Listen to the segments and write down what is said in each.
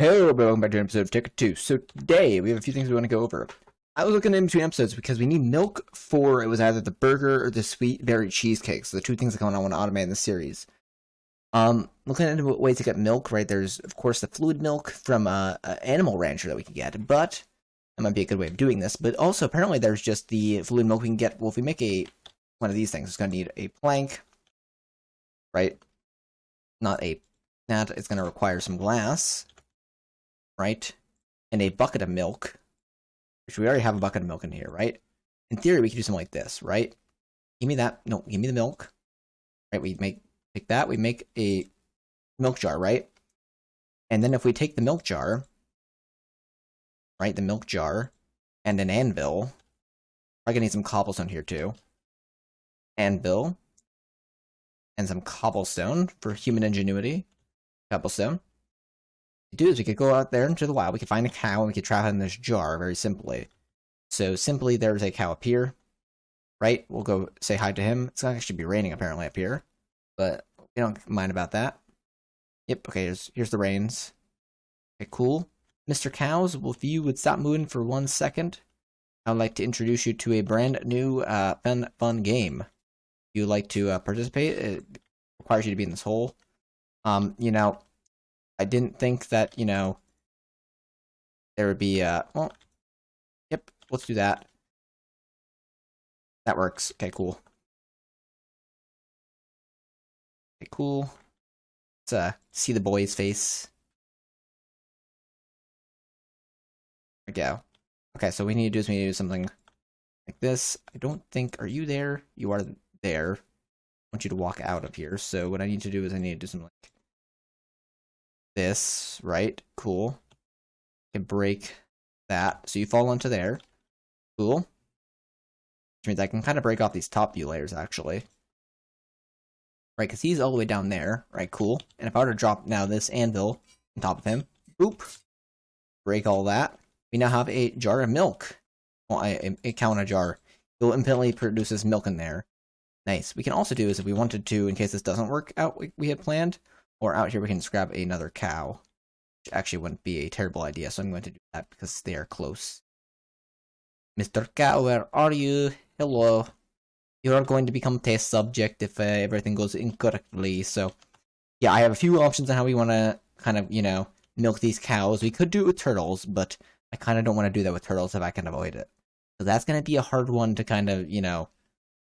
Hello, welcome back to an episode of Tekkitoo. So today we have a few things we want to go over. I was looking in between episodes because we need milk for it was either the burger or the sweet berry cheesecake. So the two things I want to automate in this series. Looking into ways to get milk, right? There's of course the fluid milk from a animal rancher that we can get, but that might be a good way of doing this. But also apparently there's just the fluid milk we can get. Well, if we make one of these things, it's going to need a plank, right? It's going to require some glass. Right? And a bucket of milk, which we already have a bucket of milk in here, right? In theory, we could do something like this, right? Give me that. No, give me the milk. Right? We take that. We make a milk jar, right? And then if we take the milk jar, right? The milk jar and an anvil. I'm gonna need some cobblestone here too. Anvil and some cobblestone for human ingenuity. Cobblestone. Do is we could go out there into the wild, we could find a cow, and we could trap it in this jar very simply. So simply, there's a cow up here, right? We'll go say hi to him. It's gonna actually be raining apparently up here, but we don't mind about that. Yep, okay, here's the rains. Okay, cool. Mr. Cows, well, if you would stop moving for 1 second, I would like to introduce you to a brand new fun game. If you'd like to participate, it requires you to be in this hole. I didn't think that, there would be, well, yep, let's do that. That works. Okay, cool. Okay, cool. Let's, see the boy's face. There we go. Okay, so we need to do something like this. I don't think, are you there? You are there. I want you to walk out of here. So what I need to do is I need to do something like this, right? Cool. I can break that. So you fall onto there. Cool. Which means I can kind of break off these top view layers, actually. Right, because he's all the way down there. Right, cool. And if I were to drop now this anvil on top of him, boop, break all that, we now have a jar of milk. Well, a cow in a jar. It will infinitely produces milk in there. Nice. We can also do is if we wanted to, in case this doesn't work out we had planned, or out here we can just grab another cow. Which actually wouldn't be a terrible idea, so I'm going to do that because they are close. Mr. Cow, where are you? Hello. You are going to become test subject if everything goes incorrectly, so... Yeah, I have a few options on how we want to kind of, milk these cows. We could do it with turtles, but I kind of don't want to do that with turtles if I can avoid it. So that's going to be a hard one to kind of,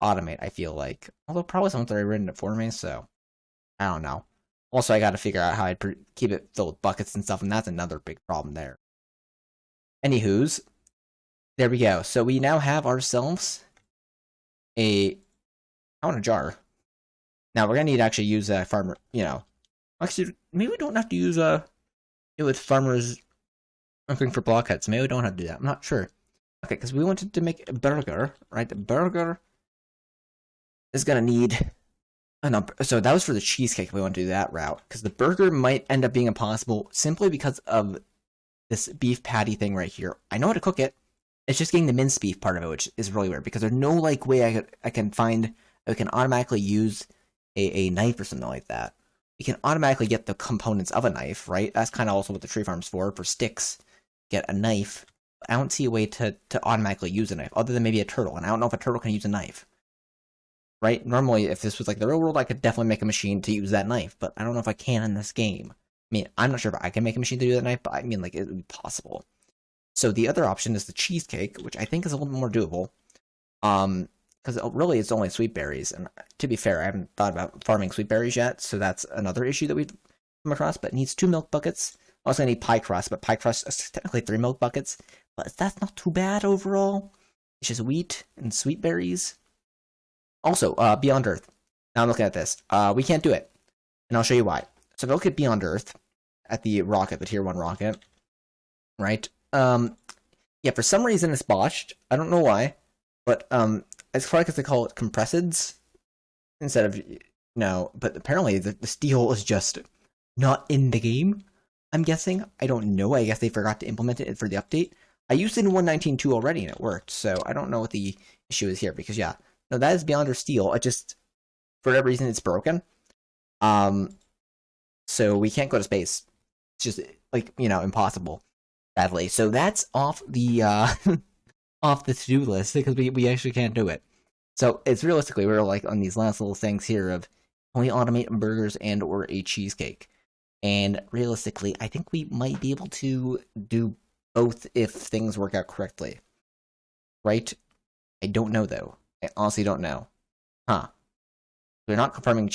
automate, I feel like. Although probably someone's already written it for me, so... I don't know. Also, I gotta figure out how I'd keep it filled with buckets and stuff, and that's another big problem there. Anywho's, there we go. So we now have ourselves a cow in a jar. Now we're gonna need to actually use a farmer, Actually, maybe we don't have to use it with farmers looking for blockheads. Maybe we don't have to do that. I'm not sure. Okay, because we wanted to make a burger, right? The burger is gonna need... So that was for the cheesecake. We want to do that route because the burger might end up being impossible simply because of this beef patty thing right here. I know how to cook it. It's just getting the minced beef part of it, which is really weird because there's no way I can find I can automatically use a knife or something like that. We can automatically get the components of a knife, right? That's kind of also what the tree farm's for sticks. Get a knife. I don't see a way to automatically use a knife other than maybe a turtle, and I don't know if a turtle can use a knife. Right? Normally, if this was like the real world, I could definitely make a machine to use that knife, but I don't know if I can in this game. I mean, I'm not sure if I can make a machine to do that knife, but I mean, like, it would be possible. So the other option is the cheesecake, which I think is a little bit more doable. Because really, it's only sweet berries, and to be fair, I haven't thought about farming sweet berries yet, so that's another issue that we've come across, but it needs 2 milk buckets. Also, I need pie crust, but pie crust is technically 3 milk buckets, but that's not too bad overall. It's just wheat and sweet berries. Also, Beyond Earth. Now I'm looking at this. We can't do it. And I'll show you why. So if I look at Beyond Earth, at the rocket, the tier 1 rocket, right? Yeah, for some reason it's botched. I don't know why. But, it's probably because they call it compresseds instead of, but apparently the steel is just not in the game, I'm guessing. I don't know. I guess they forgot to implement it for the update. I used it in 1.19.2 already and it worked, so I don't know what the issue is here because, yeah. No, that is Beyond Earth steel. It just, for whatever reason, it's broken. So we can't go to space. It's just, like, impossible, sadly. So that's off the off the to-do list because we actually can't do it. So it's realistically we're like on these last little things here of can we automate burgers and or a cheesecake. And realistically, I think we might be able to do both if things work out correctly. Right? I don't know though. I honestly don't know. Huh. We're not confirming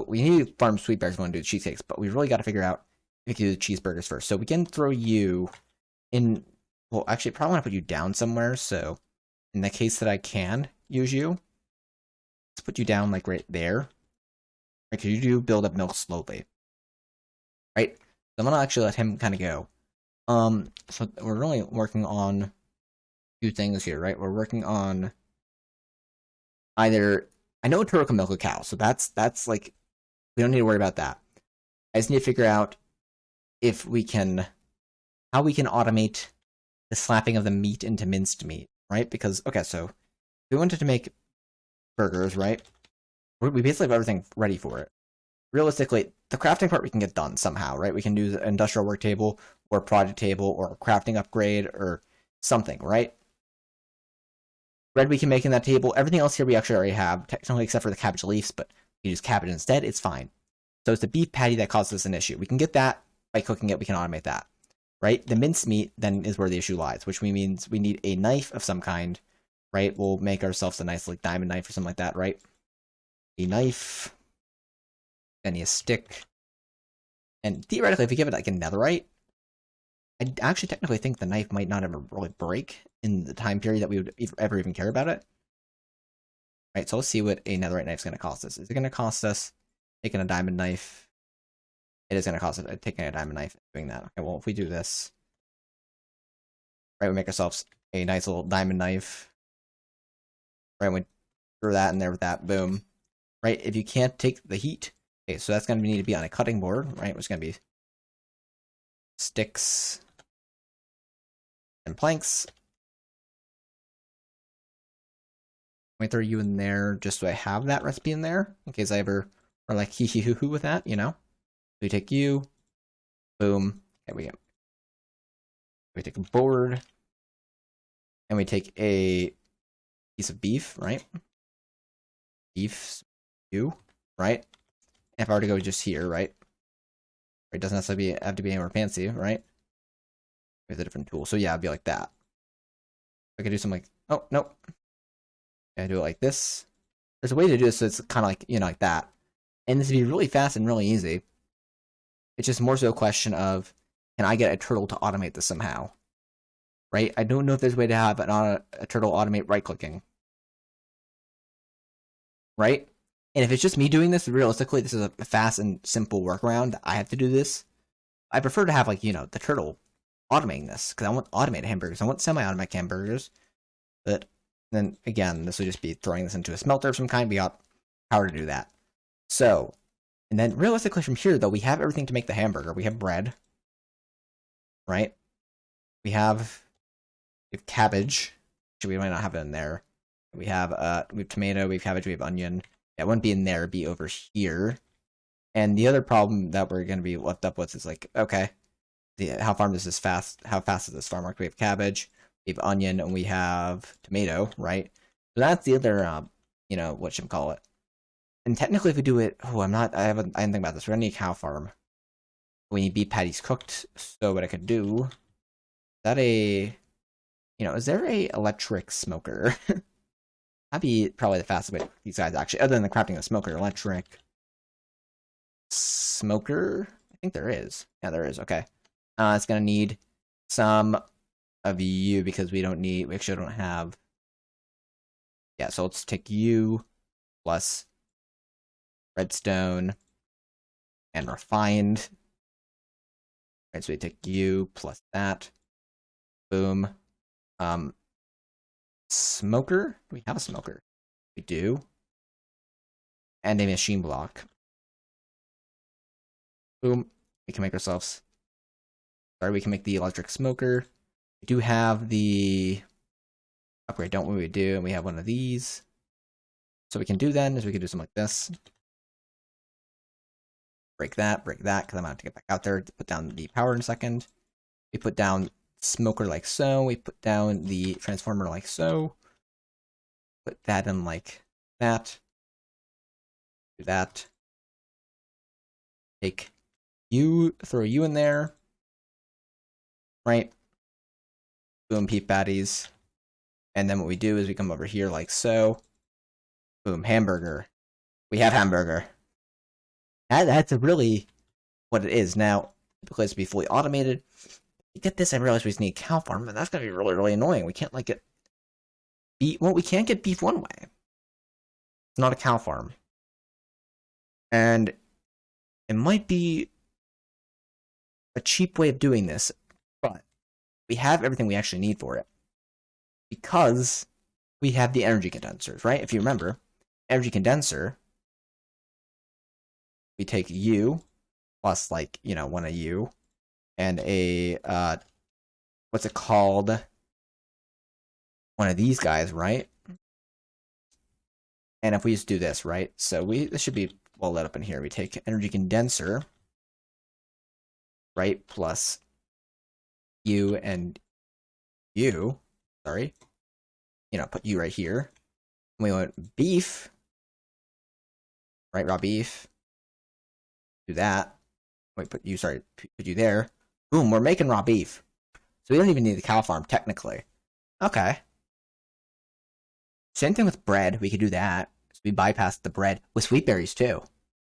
we need to farm sweet berries when we do the cheesecakes, but we really got to figure out if we can do the cheeseburgers first. So we can throw you in. Well, actually, probably want to put you down somewhere. So in the case that I can use you, let's put you down like right there. Because you do build up milk slowly. Right? So I'm gonna actually let him kind of go. So we're really working on 2 things here, right? We're working on either I know a turtle can milk a cow, so that's like we don't need to worry about that. I just need to figure out if we can how we can automate the slapping of the meat into minced meat, right? Because okay, so we wanted to make burgers, right? We basically have everything ready for it. Realistically, the crafting part we can get done somehow, right? We can do an industrial work table or project table or a crafting upgrade or something, right? Bread we can make in that table. Everything else here we actually already have, technically except for the cabbage leaves, but we use cabbage instead, it's fine. So it's the beef patty that causes us an issue. We can get that by cooking it, we can automate that, right? The minced meat then is where the issue lies, which means we need a knife of some kind, right? We'll make ourselves a nice like diamond knife or something like that, right? A knife, then a stick, and theoretically, if we give it like a netherite, I actually technically think the knife might not ever really break in the time period that we would ever even care about it. Right, so let's see what a netherite knife is going to cost us. Is it going to cost us taking a diamond knife? It is going to cost us taking a diamond knife and doing that. Okay, well, if we do this, right, we make ourselves a nice little diamond knife. Right, we throw that in there with that, boom. Right, if you can't take the heat, okay, so that's going to need to be on a cutting board, right, which is going to be sticks and planks. Let me throw you in there just so I have that recipe in there in case I ever are like hee hee hoo hoo with that, We take you, boom, and we take a board, and we take a piece of beef, right? Beef, you, right? If I were to go just here, right? It doesn't necessarily have to be anywhere fancy, right? With a different tool. So yeah, it'd be like that. I could do something like, oh, nope. I do it like this. There's a way to do this so it's kind of like, like that. And this would be really fast and really easy. It's just more so a question of, can I get a turtle to automate this somehow? Right? I don't know if there's a way to have a turtle automate right-clicking. Right? And if it's just me doing this, realistically, this is a fast and simple workaround. I have to do this. I prefer to have, like, the turtle automating this, because I want automated hamburgers. I want semi-automatic hamburgers. But then, again, this would just be throwing this into a smelter of some kind. We got power to do that. So, and then realistically from here, though, we have everything to make the hamburger. We have bread. Right? We have cabbage. Actually, we might not have it in there. We have tomato, we have cabbage, we have onion. That wouldn't be in there, it'd be over here. And the other problem that we're going to be left up with is like, okay, how fast is this farm work? We have cabbage, we have onion, and we have tomato, right? So that's the other, whatchamacallit. And technically, if we do it, I didn't think about this. We're going to need a cow farm. We need beef patties cooked. So what I could do, is there a electric smoker? That'd be probably the fastest way to cook these guys, actually, other than the crafting of the smoker. Electric smoker? I think there is. Yeah, there is. Okay. It's going to need some of you because we actually don't have. Yeah, so let's take you plus redstone and refined. Right, so we take you plus that. Boom. Smoker? Do we have a smoker? We do. And a machine block. Boom. We can make ourselves. We can make the electric smoker. We do have the upgrade, don't we? We do, and we have one of these. So we can do then is we can do something like this. break that, because I'm going to have to get back out there to put down the power in a second. We put down smoker like so. We put down the transformer like so. Put that in like that. Do that. Take you, throw you in there. Right? Boom, peep baddies. And then what we do is we come over here like so. Boom, hamburger. We have hamburger. That's really what it is. Now, because to be fully automated, you get this, I realize we just need a cow farm, and that's going to be really, really annoying. We can't, like, get beef. Well, we can't get beef one way. It's not a cow farm. And it might be a cheap way of doing this, but we have everything we actually need for it. Because we have the energy condensers, right? If you remember, energy condenser, we take U plus, like, you know, one of U and a, what's it called? One of these guys, right? And if we just do this, right? So this should be well lit up in here. We take energy condenser, right? Plus U and U, sorry. You know, put U right here. And we want beef, right? Raw beef. Do that. Wait, put you there. Boom, we're making raw beef. So we don't even need the cow farm, technically. Okay. Same thing with bread. We could do that. So we bypass the bread with sweet berries, too.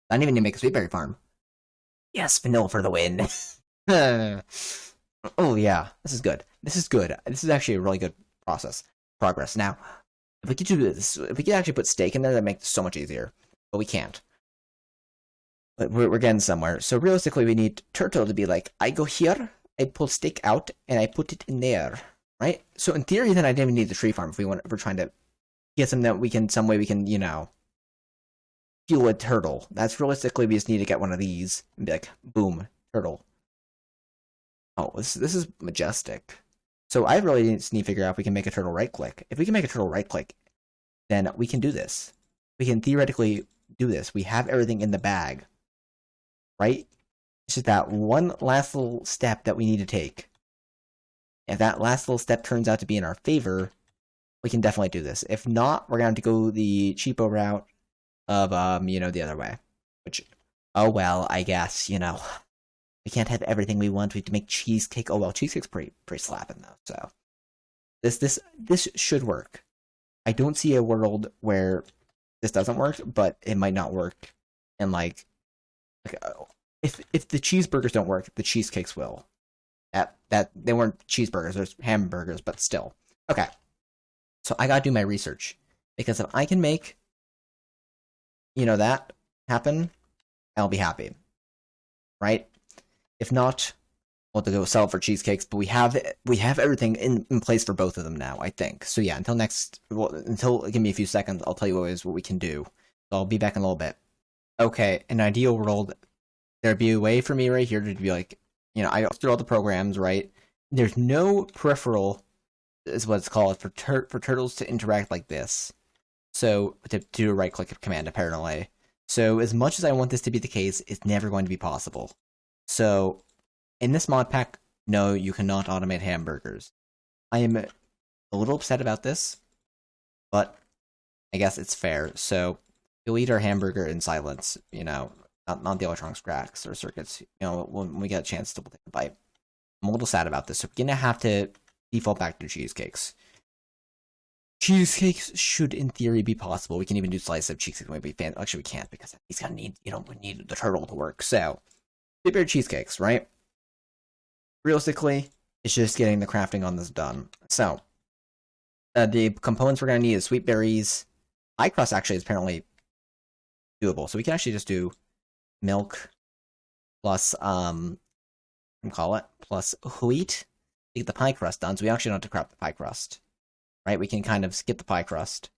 I don't even need to make a sweet berry farm. Yes, vanilla for the win. Oh, yeah. This is good. This is good. This is actually a really good progress. Now, if we could do this, if we could actually put steak in there, that'd make this so much easier. But we can't. But we're getting somewhere. So realistically, we need turtle to be like, I go here, I pull steak out, and I put it in there. Right? So in theory, then I didn't even need the tree farm if we're trying to get some that we can, some way we can, you know, fuel a turtle. That's realistically, we just need to get one of these and be like, boom, turtle. Oh, this is majestic. So I really just need to figure out if we can make a turtle right click. If we can make a turtle right click, then we can do this. We can theoretically do this. We have everything in the bag. Right? It's just that one last little step that we need to take. If that last little step turns out to be in our favor, we can definitely do this. If not, we're going to have to go the cheapo route of, you know, the other way. Which, oh well, I guess, you know. We can't have everything we want. We have to make cheesecake. Oh well, cheesecake's pretty slapping though. So this should work. I don't see a world where this doesn't work, but it might not work. And like if the cheeseburgers don't work, the cheesecakes will. That they weren't cheeseburgers, there's hamburgers, but still. Okay. So I gotta do my research. Because if I can make, you know, that happen, I'll be happy. Right? If not, we'll have to go sell for cheesecakes, but we have everything in place for both of them now, I think. So yeah, until give me a few seconds, I'll tell you what we can do. So I'll be back in a little bit. Okay, in an ideal world, there'd be a way for me right here to be like, you know, I go through all the programs, right? There's no peripheral, is what it's called, for turtles to interact like this. So, to do a right-click command, apparently. So, as much as I want this to be the case, it's never going to be possible. So, in this mod pack, no, you cannot automate hamburgers. I am a little upset about this, but I guess it's fair. So, you'll eat our hamburger in silence, you know, not the electronics cracks or circuits, you know, when we get a chance to take a bite. I'm a little sad about this, so we're gonna have to default back to cheesecakes. Cheesecakes should, in theory, be possible. We can even do slice of cheesecakes. Maybe actually we can't because he's gonna need, you know, we need the turtle to work. So, sweet cheesecakes, right? Realistically, it's just getting the crafting on this done. So, the components we're gonna need is sweet berries. Pie crust actually is apparently doable, so we can actually just do milk plus plus wheat to get the pie crust done. So we actually don't have to craft the pie crust, right? We can kind of skip the pie crust.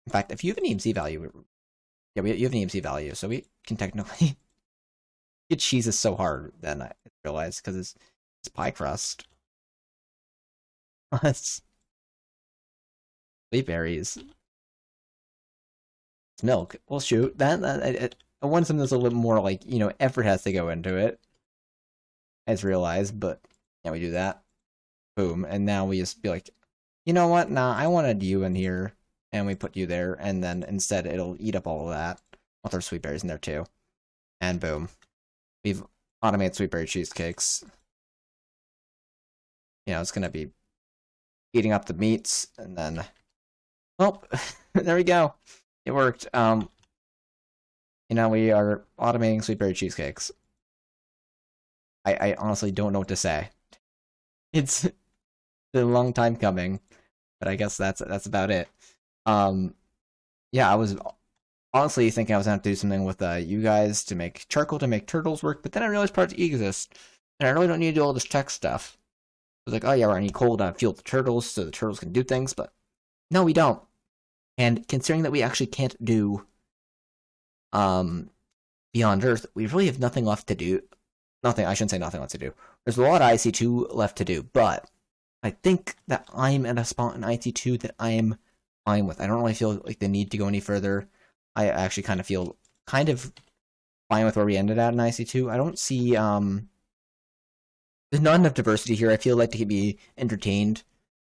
In fact, if you have an EMC value, yeah, you have an EMC value, so we can technically get cheese is so hard. Then I realize because it's pie crust plus sweet berries. It's milk. Well, shoot that. I want something that's a little bit more like, you know, effort has to go into it. As realized, but yeah, we do that. Boom. And now we just be like, you know what? Nah, I wanted you in here. And we put you there. And then instead it'll eat up all of that. I'll throw sweet berries in there too. And boom. We've automated sweet berry cheesecakes. You know, it's going to be eating up the meats. And then, well, there we go. It worked. You know, we are automating sweet berry cheesecakes. I honestly don't know what to say. It's a long time coming, but I guess that's about it. Yeah, I was honestly thinking I was gonna have to do something with you guys to make charcoal to make turtles work, but then I realized Project E exists, and I really don't need to do all this tech stuff. I was like, oh yeah, I need coal to fuel the turtles so the turtles can do things, but no, we don't. And considering that we actually can't do Beyond Earth, we really have nothing left to do. Nothing, I shouldn't say nothing left to do. There's a lot of IC2 left to do, but I think that I'm at a spot in IC2 that I am fine with. I don't really feel like the need to go any further. I actually kind of feel kind of fine with where we ended at in IC2. I don't see, there's not enough diversity here. I feel like to be entertained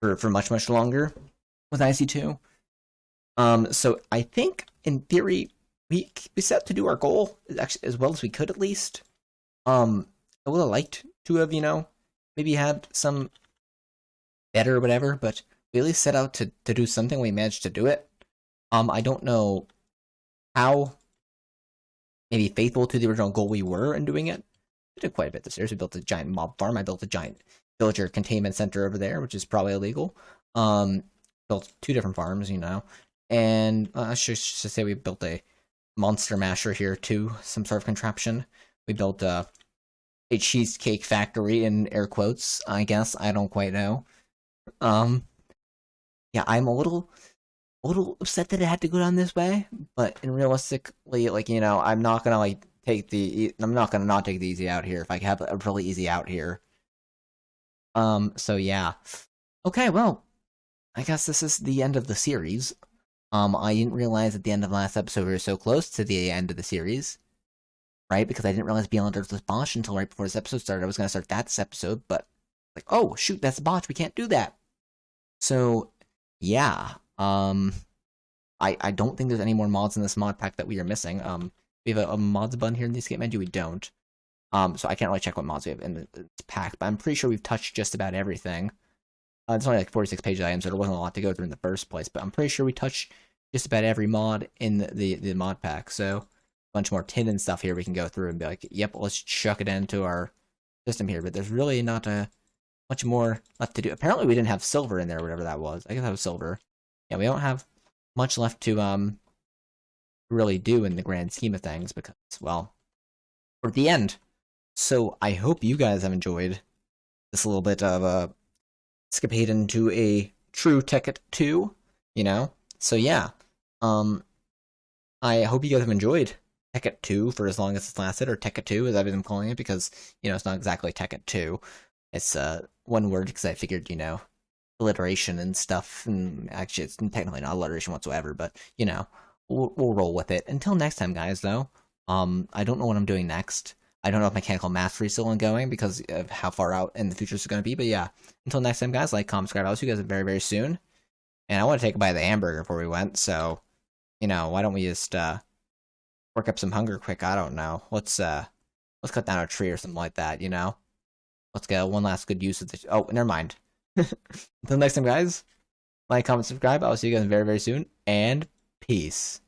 for much, much longer with IC2. So I think, in theory, we set to do our goal as well as we could, at least. I would have liked to have, you know, maybe had some better or whatever, but we at least set out to do something. We managed to do it. I don't know how maybe faithful to the original goal we were in doing it. We did quite a bit this year. We built a giant mob farm. I built a giant villager containment center over there, which is probably illegal. Built 2 different farms, you know. And I should say we built a monster masher here too, some sort of contraption. We built a cheesecake factory in air quotes, I guess. I don't quite know. Yeah, I'm a little upset that it had to go down this way, but in realistically, like, you know, I'm not gonna not take the easy out here if I have a really easy out here. So yeah. Okay, well, I guess this is the end of the series. I didn't realize at the end of the last episode we were so close to the end of the series. Right? Because I didn't realize Beyond Earth was botched until right before this episode started. I was going to start that episode, but like, oh, shoot, that's a botch. We can't do that. So, yeah. I don't think there's any more mods in this mod pack that we are missing. We have a mods button here in the escape menu. We don't. So I can't really check what mods we have in this pack, but I'm pretty sure we've touched just about everything. It's only like 46 page items, so there wasn't a lot to go through in the first place, but I'm pretty sure we touched just about every mod in the mod pack, so bunch more tin and stuff here we can go through and be like, yep, let's chuck it into our system here. But there's really not much more left to do. Apparently we didn't have silver in there, whatever that was. I guess that was silver. Yeah, we don't have much left to really do in the grand scheme of things because, well, we're at the end. So I hope you guys have enjoyed this little bit of a escapade into a true Tekkitoo, you know? So yeah, I hope you guys have enjoyed Tekkitoo for as long as it's lasted, or Tekkitoo as I've been calling it, because, you know, it's not exactly Tekkitoo. It's one word because I figured, you know, alliteration and stuff, and actually it's technically not alliteration whatsoever, but, you know, we'll roll with it. Until next time, guys, though, I don't know what I'm doing next. I don't know if Mechanical Mastery is still ongoing because of how far out in the future it's going to be, but yeah, until next time, guys, like, comment, subscribe, I'll see you guys very, very soon. And I want to take a bite of the hamburger before we went, so, you know, why don't we just, work up some hunger quick? I don't know. Let's cut down a tree or something like that, you know? Let's get one last good use of the... Oh, never mind. Until next time, guys, like, comment, subscribe. I'll see you guys very, very soon, and peace.